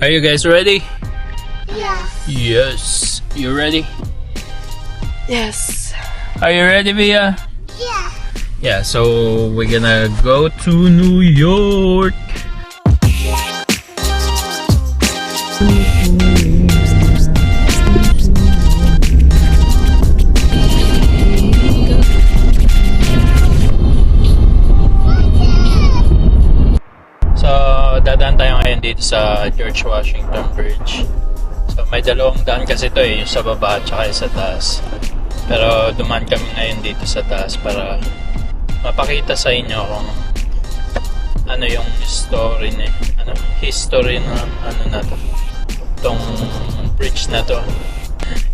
Are you guys ready? Yeah. Yes. You ready? Yes. Are you ready, Via? Yeah. Yeah, so we're gonna go to New York. So, dadaan tayo ngayon dito sa George Washington Bridge. So, may dalawang daan kasi ito yung sa baba at saka yung sa taas. Pero dumaan kami ngayon dito sa taas para mapakita sa inyo kung ano yung story na history ng na to, tong bridge na to.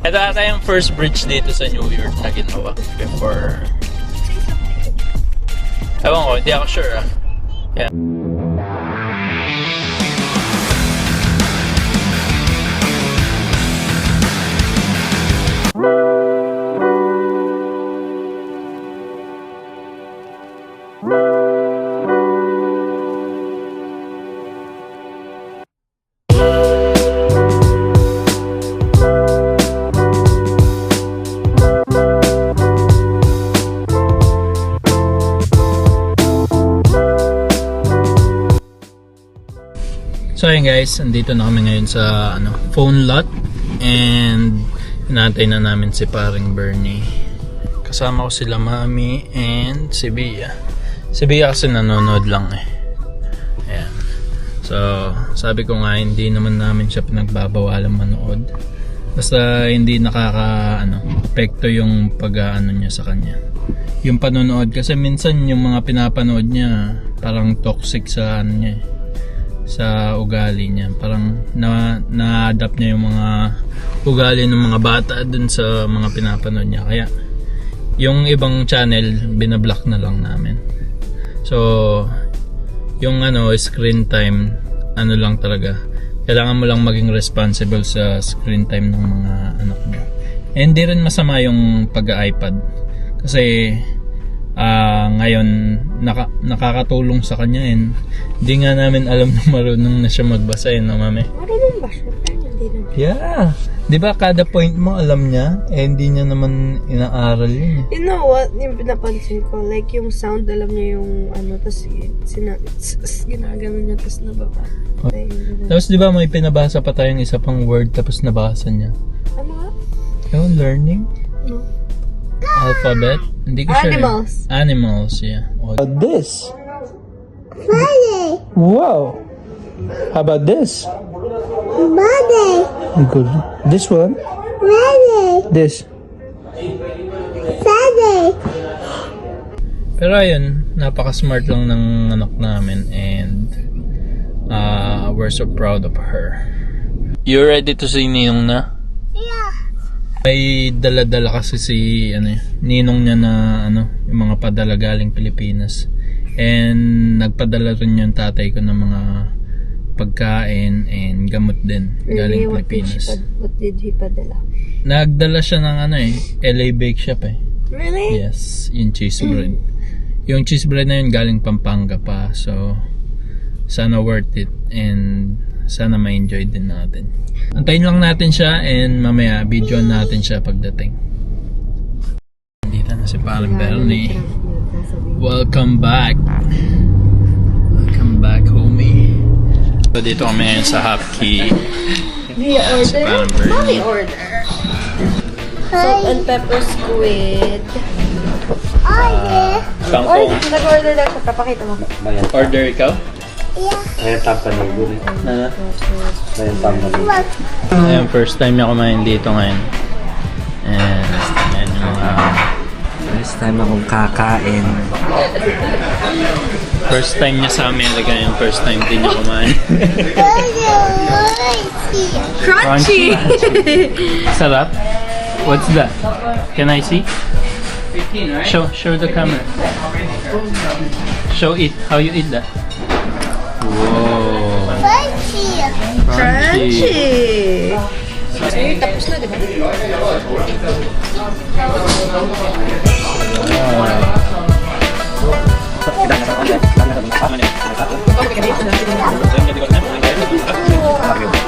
Ito ata yung first bridge dito sa New York na ginawa before. Ewan ko, hindi ako sure Yeah. So ayun guys, andito na kami ngayon sa phone lot and inaantay na namin si paring Bernie. Kasama ko sila Mami and si Bia. Si Bia kasi nanonood lang Ayan. So sabi ko nga hindi naman namin siya pinagbabawalan manood. Basta hindi apekto yung pag-ano niya sa kanya. Yung panonood kasi minsan yung mga pinapanood niya parang toxic sa niya sa ugali niya. Parang na-adapt niya yung mga ugali ng mga bata dun sa mga pinapanood niya. Kaya yung ibang channel binablock na lang namin. So yung screen time lang talaga. Kailangan mo lang maging responsible sa screen time ng mga anak niya. And hindi rin masama yung pag-iPad. Kasi ngayon nakakatulong sa kanya and hindi nga namin alam na marunong na siya magbasa no Mami? Marunong ba siya? Hindi naman. Yeah. Di ba kada point mo alam niya hindi niya naman inaaral yun You know what? Yung pinapansin ko, like yung sound alam niya yung tapos ginagano niya tapos nababa. Tapos di ba may pinabasa pa tayong isa pang word tapos nabasa niya? Ano nga? Yung learning? No. Alphabet? Hindi ko sure. Animals. Animals, yeah. This. Friday. Wow. How about this? Monday. Good. This one? Friday. This. Saturday. Pero ayun, napaka-smart lang ng anak namin and we're so proud of her. You ready to see Ninong na? Yeah. May dala-dala kasi si ninong niya na yung mga padala galing Pilipinas. And nagpadala rin yung tatay ko ng mga pagkain and gamot din galing Really? Pilipinas. What did he padala? Nagdala siya ng LA Bake Shop Really? Yes, yung cheese bread. Yung cheese bread na yun galing Pampanga pa. So sana worth it and sana ma-enjoy din natin. Antayin lang natin siya and mamaya video natin siya pagdating. Nandito na si Parang Bernie. Welcome back. Welcome back, homie. So dito kami ngayon sa Hapkey. We order? Si Parang Bernie. Mommy order. Salt and pepper squid. Kangkong. Nag-order lang siya. Papakita mo. Order ikaw? Ayan, tampanigo rin. Ano? Ayan, tampanigo. Ayan, first time niya kumain dito ngayon. And ayan yung mga... First time akong kakain. First time niya sa amin, like yung first time din niya kumain. Crunchy! Sarap? What's that? Can I see? Show the camera. Show it. How you eat that? Whoa. Crunchy! Ay, tapos na, di ba? Wow.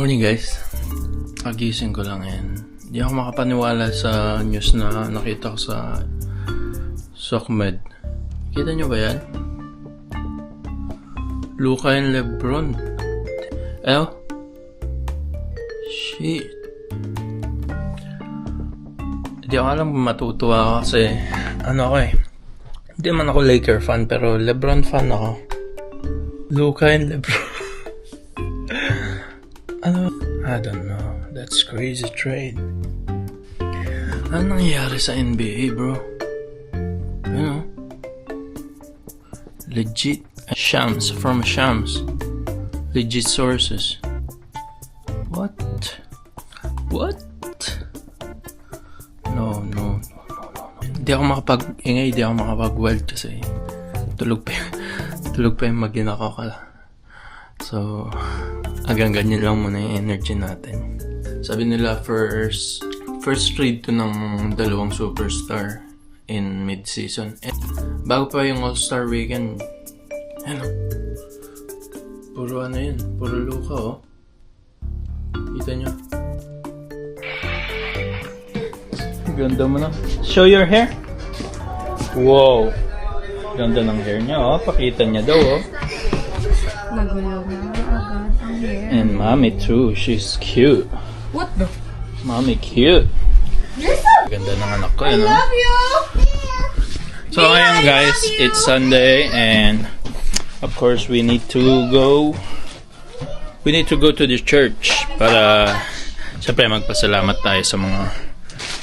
morning guys. Pagising ko lang yan. Hindi ako makapaniwala sa news na nakita ko sa SOCMED. Kita nyo ba yan? Luka and Lebron. Shit. Hindi ako alam kung matutuwa ako kasi ano ako eh. Hindi man ako Laker fan pero Lebron fan ako. Luka and Lebron. I don't know. That's crazy trade. Ano nangyayari sa NBA, bro? You know? Legit. Shams. From Shams. Legit sources. What? What? No. Hindi ako makapag-ingay. Hindi ako makapag-weld kasi tulog pa yung mag-ina ko kala. So, hanggang ganyan lang muna yung energy natin. Sabi nila first trade to ng dalawang superstar in mid-season. Bago pa yung All-Star Weekend. Ano? Puro ano yun? Puro luka oh. Kita nyo? Ganda mo na. Show your hair. Wow. Ganda ng hair niya oh. Pakita niya daw oh. Magulo na agad ang hair. And mommy too. She's cute. What the? Mommy cute. Ganda ng anak ko yun. Love you! So ngayon guys, it's Sunday and of course we need to go to the church para syempre magpasalamat tayo sa mga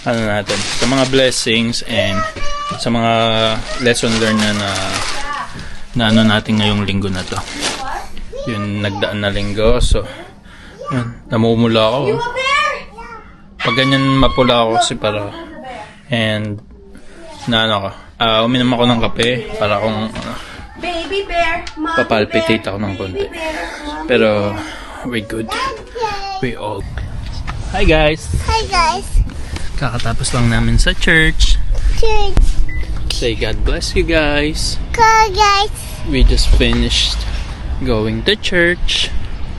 ano natin, sa mga blessings and sa mga lesson learned na ano natin ngayong linggo na to. Yun, nagdaan na linggo. So yun, namumula ako. Pag ganyan mapula ako kasi para and na ano ko, uminom ako ng kape para kung Baby bear, papalpitate ako ng konti. Pero we good. We all. Hi guys. Hi guys. Kakatapos lang namin sa church. Church. Say God bless you guys. Go guys. We just finished going to church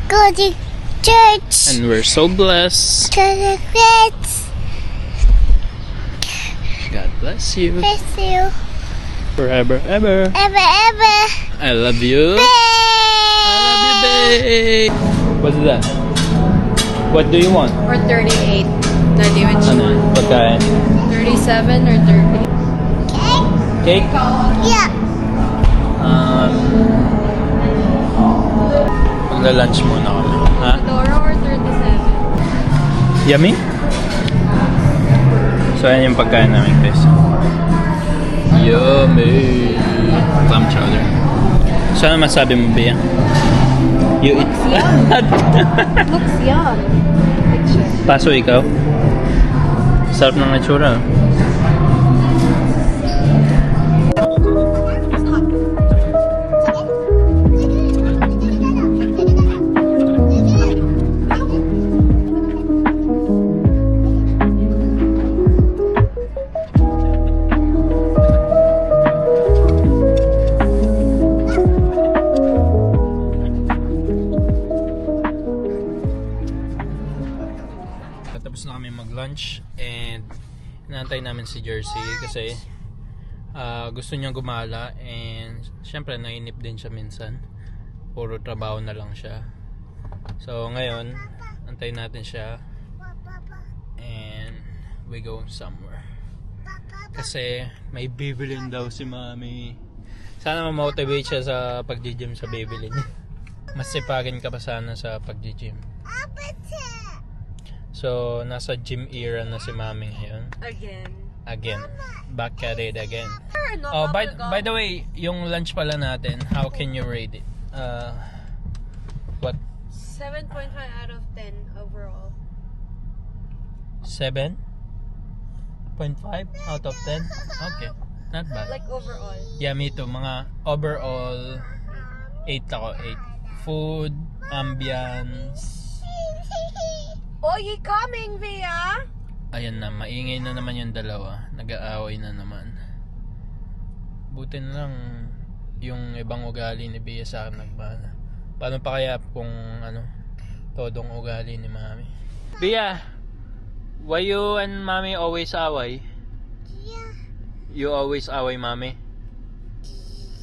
Go to church. and we're so blessed. To the kids. God bless you Bless you. forever ever. Ever. I love you. Bye. I love you, babe. What's that? What do you want? Or 38. Not even Ano? Pagkain? 37 or 30. Cake? Yeah. Magla-lunch muna kami. Ha? Dora or 37? Yummy? So, yan yung pagkain namin, guys. Yummy! Clam chowder. So, ano masabi mo, Bea? You eat? Looks yum. Picture. Paso ikaw? Sarap ng itsura. Tapos na kami mag-lunch and inaantay namin si Jersey kasi gusto niya gumala and syempre nainip din siya minsan. Puro trabaho na lang siya. So ngayon, antayin natin siya and we go somewhere. Kasi may bibilin daw si Mami. Sana ma-motivate siya sa pag-gym sa bibilin niya. Mas sipagin ka pa sana sa pag-gym. So, nasa gym era na si Mami ngayon. Again. Back at it again. Oh, by the way, yung lunch pala natin, how can you rate it? What? 7.5 out of 10 overall. 7.5 out of 10? Okay. Not bad. Like overall. Yeah, me too. Mga overall 8 ako. 8. Food, ambience. Oh, you coming, Via? Ayan na, maingay na naman yung dalawa. Nag-aaway na naman. Buti na lang yung ibang ugali ni Bea sa akin nagmana. Paano pa kaya kung Todong ugali ni Mami. Bia, why you and Mami always away? Yeah. You always away, Mami?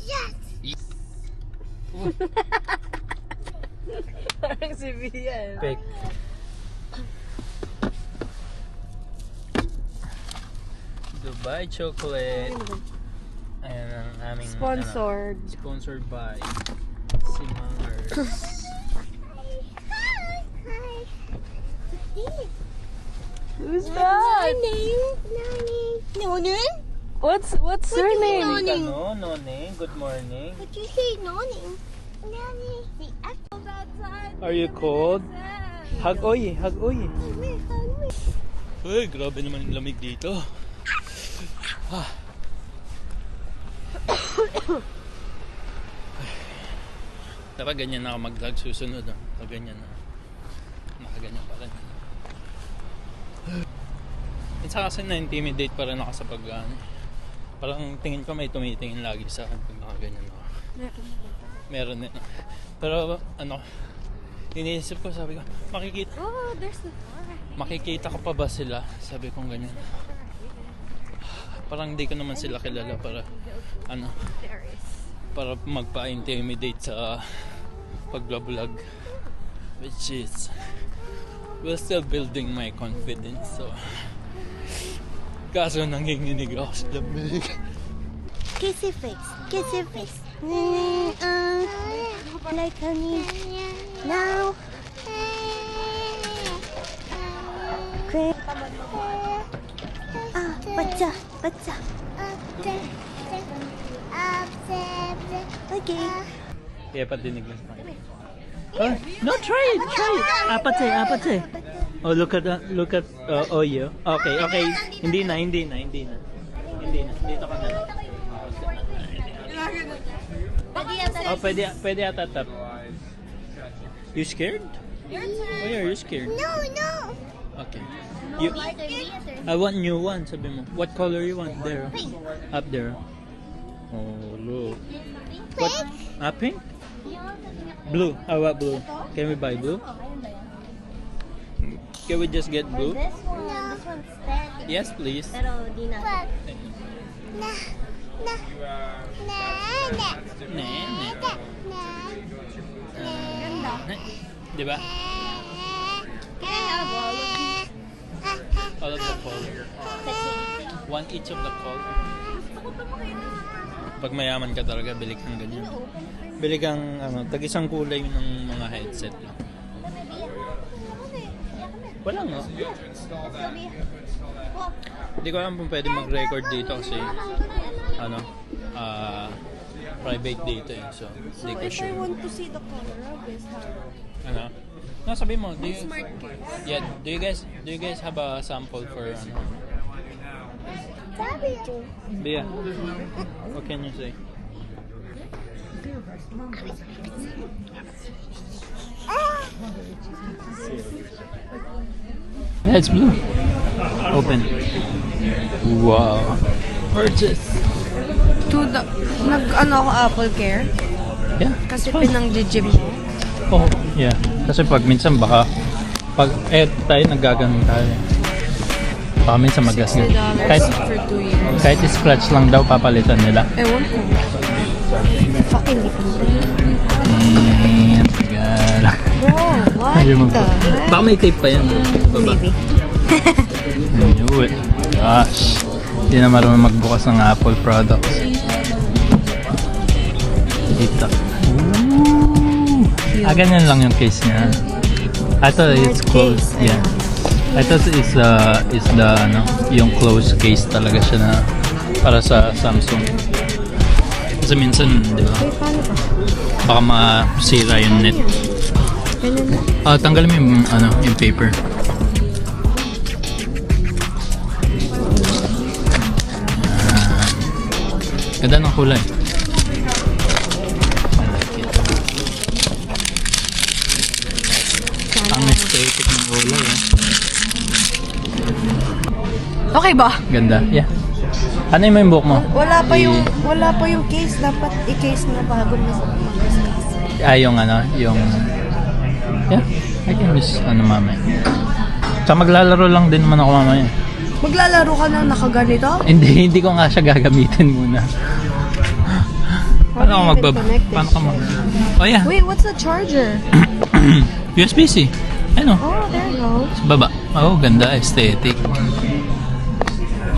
Yes. Parang si Bia. Fake. Dubai chocolate. Ayan ang aming Sponsored. sponsored by Simangers. Who's that? Noning? What's her name? Noning. No, Noneng. Good morning. What you say, noning? Noning. The apple Are you cold? Hug oy, hug oy. Uy, grabe naman yung lamig dito. Ah. Dapat ganyan na ako mag-vlog susunod. Pag ganyan na. Nakaganyan pa rin. Minsan kasi na-intimidate pa rin ako sa parang tingin ko may tumitingin lagi sa akin pag nakaganyan ako. Meron din. Pero iniisip ko, sabi ko, makikita ko pa ba sila? Sabi kong ganyan. Parang hindi ko naman sila kilala para para magpa-intimidate sa pag-vlog, which is we're still building my confidence. So kaso nanginginig ako sa lamig. Kissy face. Kissy face. Like honey. Now. Okay. Baca. Baca. Okay. Kaya patinig lang sa akin. No, try it. Apate. Oh, look at Oyo. Okay. Hindi na. Dito ka na. Oh, pwede ata tap. You scared? Why are you scared? No. Okay. I want new one, sabi mo. What color you want? There. Up there. Oh, look. What? Pink? Blue. How about blue? Can we buy blue? Can we just get blue? This one's standing. Yes, please. Pero di na. Di ba? All of the color. One each of the color. Pag mayaman ka talaga, bili kang ganyan. Bili kang tag-isang kulay ng mga headset lang. Wala nga. Hindi ko alam kung pwede mag-record dito kasi private dito eh. So, hindi ko If I sure. want to see the color of this, how? Sabi mo, do you, Smart case. yeah, do you guys have a sample for Bia, what can you say? Yeah, it's blue. Open. Wow. Purchase. Ako Apple Care? Yeah. Kasi pinang-gym mo. Oh, yeah. Kasi pag minsan baka tayo naggaganon tayo. Baka minsan magasgas. $60 for 2 years. Kahit scratch lang daw papalitan nila. Ewan ko. Fucking Tagal. Bro, what Ayun, the heck? baka may tape pa yan. Baba. Maybe. Knew it. Gosh. Hindi na marunong magbukas ng Apple products. Dito. Ooh. Ganyan lang yung case niya. I thought it's closed. Yeah. I thought it's the yung closed case talaga siya na para sa Samsung. Kasi minsan, di ba? Paano ba? Baka masira yung net. Tanggalin mo yung paper. Ganda ng kulay. I like it. Ang aesthetic ng kulay eh. Okay ba? Ganda. Yeah. Ano yung buhok mo? Wala pa yung case. Dapat i-case na bago mag-discuss. Yung Yeah, I can use mamaya. Sa maglalaro lang din naman ako mamaya. Maglalaro ka na nakaganito? Hindi ko nga siya gagamitin muna. Paano ka Paano ka Oh yeah. Wait, what's the charger? USB-C. Ano? Oh, there you go. Sa baba. Oh, ganda. Aesthetic.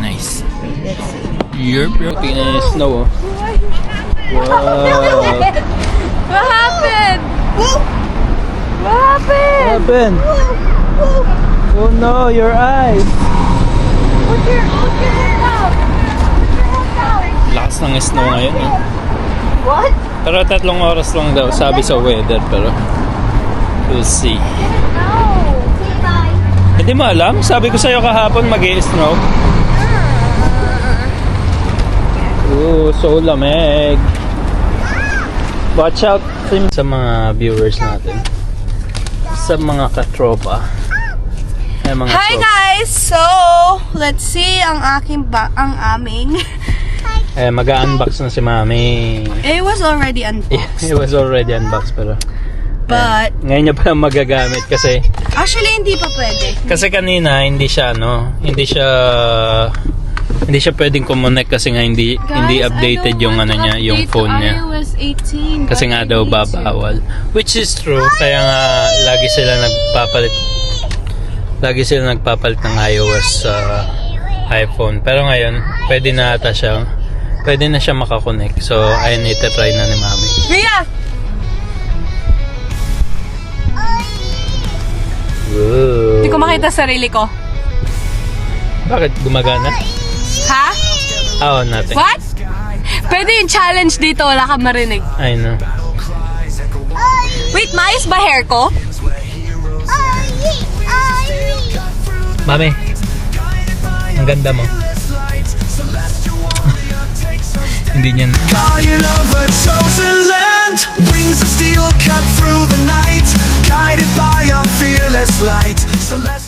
Nice. You're looking at snow. Oh. Wow. What happened? What happened? What happened? Oh no, your eyes. Put your head down. Put your head down. Lakas ng snow ngayon. Eh. What? Pero 3 oras lang daw sabi sa weather. Pero we'll see. No. Say bye. Hindi mo alam? Sabi ko sa'yo kahapon mag-i-snow. Ooh, so lamig. Watch out sa mga viewers natin. Sa mga katropa. Ay, mga Hi tropa. guys! So, let's see ang aming. Mag-unbox na si Mami. It was already unboxed. It was already unboxed pero But, ngayon niya pa lang magagamit kasi actually hindi pa pwede. kanina hindi siya pwedeng kumonek kasi nga hindi updated yung niya, yung phone niya. iOS 18. Kasi nga daw babawal. Which is true. Kaya nga lagi sila nagpapalit ng iOS sa iPhone. Pero ngayon, pwede na siya makakonect. So, I need to try na ni Mami. Ria! Whoa. Hindi ko makita sarili ko. Bakit gumagana? Ha? Oo, natin. What? Pwede yung challenge dito, wala kang marinig. I know. Wait, maayos ba hair ko? Mami, ang ganda mo. Hindi niyan. Lion of a chosen land brings a steel cut through the night, guided by our fearless light. Celestial